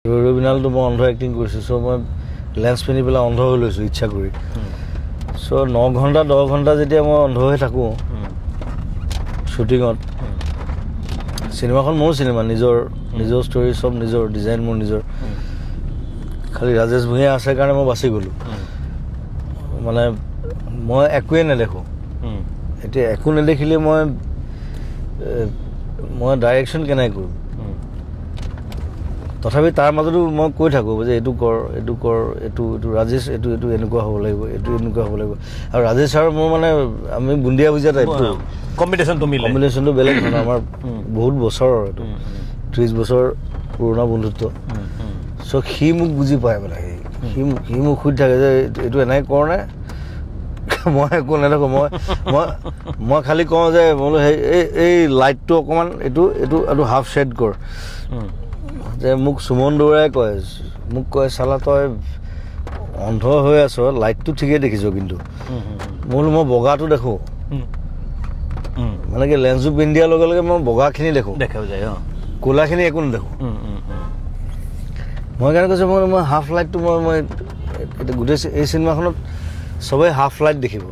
ৰবিনালটো মই অন্ধ এক্টিং কৰিছোঁ চ' মই লেন্স পিন্ধি পেলাই অন্ধ হৈ লৈছোঁ ইচ্ছা কৰি চ' 9 ঘণ্টা 10 ঘণ্টা যেতিয়া মই অন্ধ হৈ থাকোঁ শ্বুটিঙত চিনেমাখন মোৰ চিনেমা নিজৰ ষ্টৰী চব নিজৰ ডিজাইন মোৰ নিজৰ খালি ৰাজেশ ভূঞা আছে কাৰণে মই বাচি গ'লোঁ মানে মই একোৱে নেদেখোঁ এতিয়া একো নেদেখিলে মই ডাইৰেকশ্যন কেনেকৈ কৰোঁ তথাপি তাৰ মাজতো মই কৈ থাকোঁ যে এইটো কৰ এইটো ৰাজেশ এইটো এনেকুৱা হ'ব লাগিব এইটো এনেকুৱা হ'ব লাগিব আৰু ৰাজেশ আৰু মোৰ মানে আমি বুন্দিয়া বুজিয়া টাইপটো কম্বিনেশ্যনটো বেলেগ ধৰণৰ আমাৰ বহুত বছৰৰ এইটো 30 বছৰ পুৰণা বন্ধুত্ব চ' সি মোক বুজি পায় মানে সি মোক সুধি থাকে যে এইটো এনেকৈ কৰ নে মই একো নেদেখোঁ মই খালি কওঁ যে বোলো এই লাইটটো অকণমান এইটো হাফ ছেড কৰ যে মোক সুমন দৌৰাই মোক কয় চালা তই অন্ধ হৈ আছ লাইটটো ঠিকেই দেখিছ কিন্তু মই বগাটো দেখোঁ মানে কি লেন্সটো পিন্ধি দিয়াৰ লগে লগে মই বগাখিনি দেখোঁ ক'লাখিনি একো নেদেখোঁ মই কাৰণে কৈছোঁ মই হাফ লাইটটো মই গোটেই এই চিনেমাখনত চবেই হাফ লাইট দেখিব